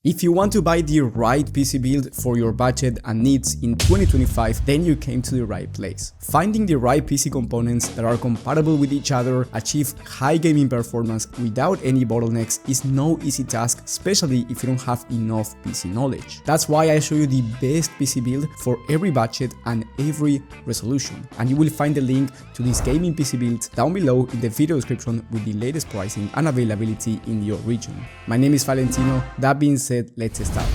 If you want to buy the right PC build for your budget and needs in 2025, then you came to the right place. Finding the right PC components that are compatible with each other, achieve high gaming performance without any bottlenecks is no easy task, especially if you don't have enough PC knowledge. That's why I show you the best PC build for every budget and every resolution. And you will find the link to this gaming PC build down below in the video description with the latest pricing and availability in your region. My name is Valentino. That being said, let's start.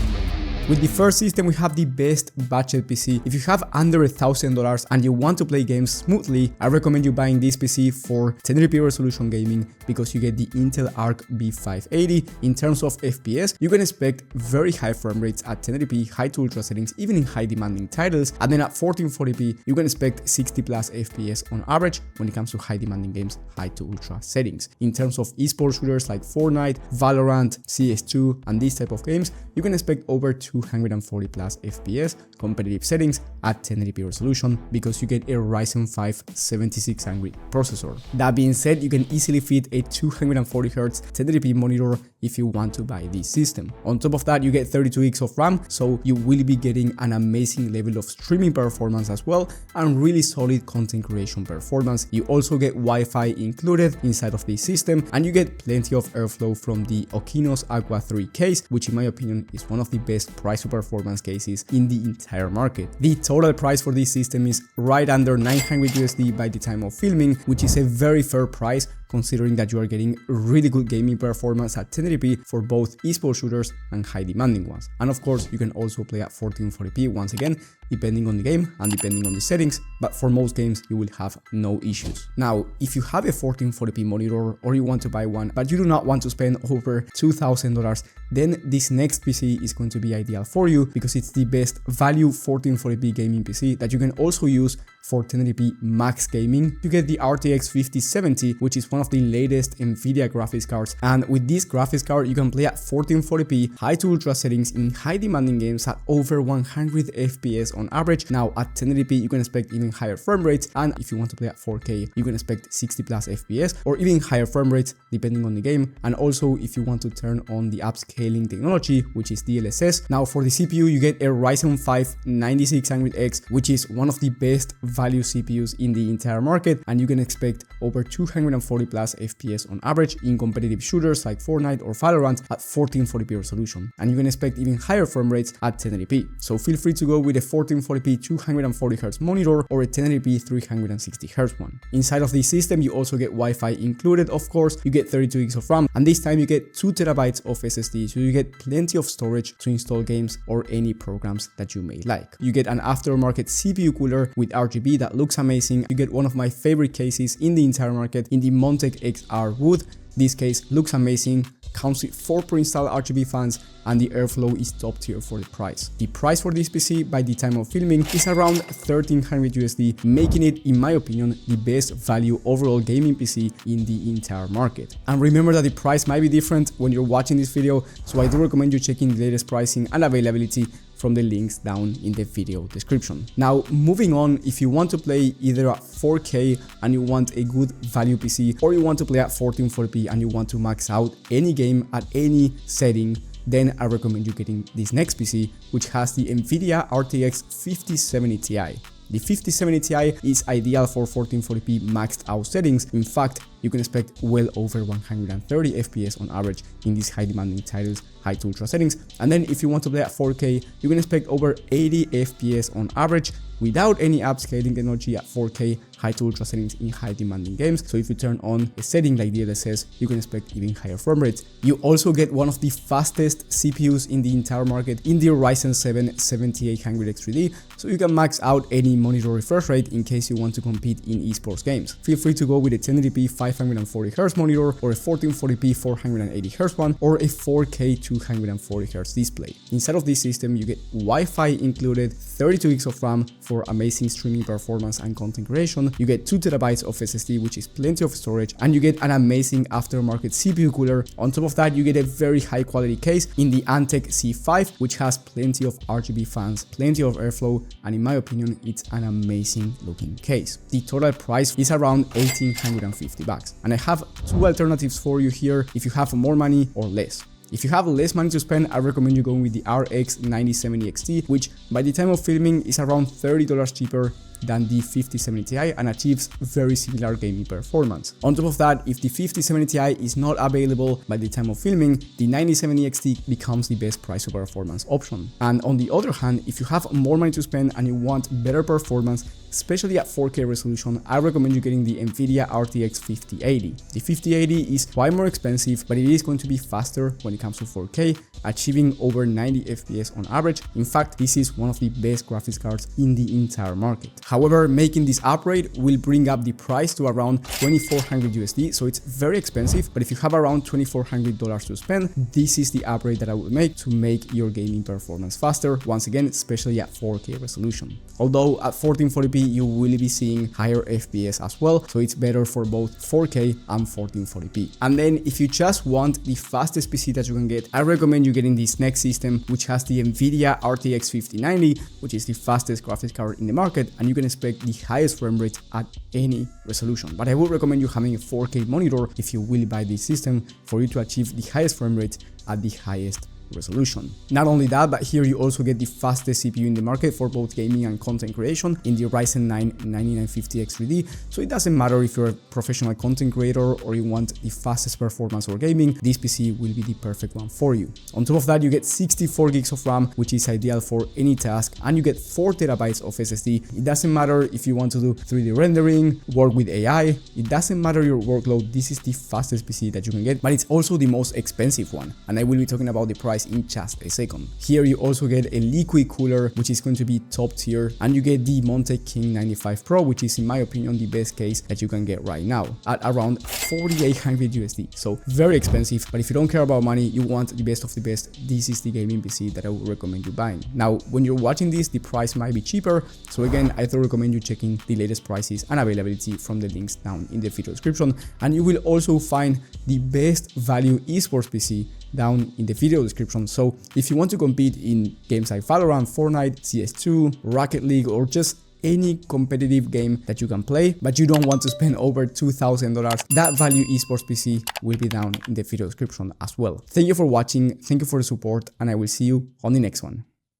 With the first system, we have the best budget PC. If you have under $1,000 and you want to play games smoothly, I recommend you buying this PC for 1080p resolution gaming because you get the Intel Arc B580. In terms of FPS, you can expect very high frame rates at 1080p, high to ultra settings, even in high demanding titles. And then at 1440p, you can expect 60 plus FPS on average when it comes to high demanding games, high to ultra settings. In terms of esports shooters like Fortnite, Valorant, CS2, and these type of games, you can expect over 240 plus FPS competitive settings at 1080p resolution because you get a Ryzen 5 7600 processor. That being said, you can easily fit a 240Hz 1080p monitor if you want to buy this system. On top of that, you get 32 gigs of RAM, so you will be getting an amazing level of streaming performance as well and really solid content creation performance. You also get Wi-Fi included inside of this system, and you get plenty of airflow from the Okinos Aqua 3 case, which in my opinion is one of the best price to performance cases in the entire market. The total price for this system is right under 900 USD by the time of filming, which is a very fair price considering that you are getting really good gaming performance at 1080p for both esports shooters and high demanding ones. And of course, you can also play at 1440p once again, depending on the game and depending on the settings, but for most games you will have no issues. Now, if you have a 1440p monitor or you want to buy one, but you do not want to spend over $2,000, then this next PC is going to be ideal for you because it's the best value 1440p gaming PC that you can also use for 1080p max gaming. You get the RTX 5070, which is one of the latest Nvidia graphics cards, and with this graphics card you can play at 1440p high to ultra settings in high demanding games at over 100 FPS on average. Now at 1080p you can expect even higher frame rates, and if you want to play at 4K you can expect 60 plus FPS or even higher frame rates depending on the game. And also if you want to turn on the upscaling technology, which is DLSS. Now for the CPU you get a Ryzen 5 9600X, which is one of the best value CPUs in the entire market, and you can expect over 240 plus FPS on average in competitive shooters like Fortnite or Valorant at 1440p resolution, and you can expect even higher frame rates at 1080p. So feel free to go with a 1440p 240Hz monitor or a 1080p 360Hz one. Inside of this system you also get Wi-Fi included, of course. You get 32 gigs of RAM, and this time you get 2 TB of SSD, so you get plenty of storage to install games or any programs that you may like. You get an aftermarket CPU cooler with RGB that looks amazing. You get one of my favorite cases in the entire market in the Montech XR wood. This case looks amazing, comes with 4 pre-installed RGB fans, and the airflow is top tier for the price. The price for this PC by the time of filming is around 1300 USD, making it, in my opinion, the best value overall gaming PC in the entire market. And remember that the price might be different when you're watching this video, so I do recommend you checking the latest pricing and availability from the links down in the video description. Now, moving on, if you want to play either at 4K and you want a good value PC, or you want to play at 1440p and you want to max out any game at any setting, then I recommend you getting this next PC, which has the Nvidia RTX 5070 Ti. The 5070 Ti is ideal for 1440p maxed out settings. In fact, you can expect well over 130 FPS on average in these high demanding titles, high to ultra settings. And then if you want to play at 4K, you can expect over 80 FPS on average without any upscaling technology at 4K high to ultra settings in high demanding games. So if you turn on a setting like DLSS, you can expect even higher frame rates. You also get one of the fastest CPUs in the entire market in the Ryzen 7 7800X3D, so you can max out any monitor refresh rate in case you want to compete in esports games. Feel free to go with a 1080p 540Hz monitor or a 1440p 480Hz one or a 4K 240Hz display. Inside of this system you get Wi-Fi included, 32 gigs of RAM for amazing streaming performance and content creation. You get 2 TB of SSD, which is plenty of storage, and you get an amazing aftermarket CPU cooler. On top of that, you get a very high quality case in the Antec C5, which has plenty of RGB fans, plenty of airflow, and in my opinion, it's an amazing looking case. The total price is around $1,850, and I have 2 alternatives for you here if you have more money or less. If you have less money to spend, I recommend you going with the RX 9070 XT, which by the time of filming is around $30 cheaper than the 5070 Ti and achieves very similar gaming performance. On top of that, if the 5070 Ti is not available by the time of filming, the 9070 XT becomes the best price to performance option. And on the other hand, if you have more money to spend and you want better performance, especially at 4K resolution, I recommend you getting the Nvidia RTX 5080. The 5080 is quite more expensive, but it is going to be faster when it comes to 4K, achieving over 90 FPS on average. In fact, this is one of the best graphics cards in the entire market. However, making this upgrade will bring up the price to around $2400 USD, so it's very expensive, but if you have around $2400 to spend, this is the upgrade that I would make to make your gaming performance faster, once again, especially at 4K resolution. Although at 1440p, you will be seeing higher FPS as well, so it's better for both 4K and 1440p. And then if you just want the fastest PC that you can get, I recommend you getting this next system, which has the Nvidia RTX 5090, which is the fastest graphics card in the market, and you can expect the highest frame rate at any resolution. But I would recommend you having a 4K monitor if you will buy this system for you to achieve the highest frame rate at the highest resolution. Not only that, but here you also get the fastest CPU in the market for both gaming and content creation in the Ryzen 9 9950X3D, so it doesn't matter if you're a professional content creator or you want the fastest performance or gaming, this PC will be the perfect one for you. On top of that, you get 64 gigs of RAM, which is ideal for any task, and you get 4 terabytes of SSD. It doesn't matter if you want to do 3D rendering, work with AI, it doesn't matter your workload, this is the fastest PC that you can get, but it's also the most expensive one, and I will be talking about the price in just a second. Here you also get a liquid cooler, which is going to be top tier, and you get the Monte King 95 Pro, which is in my opinion the best case that you can get right now at around 4800 USD. So very expensive, but if you don't care about money, you want the best of the best, this is the gaming PC that I would recommend you buying. Now, when you're watching this, the price might be cheaper, so again, I do recommend you checking the latest prices and availability from the links down in the video description, and you will also find the best value esports PC down in the video description. So if you want to compete in games like Valorant, Fortnite, CS2, Rocket League, or just any competitive game that you can play, but you don't want to spend over $2000, that value esports PC will be down in the video description as well. Thank you for watching, thank you for the support, and I will see you on the next one.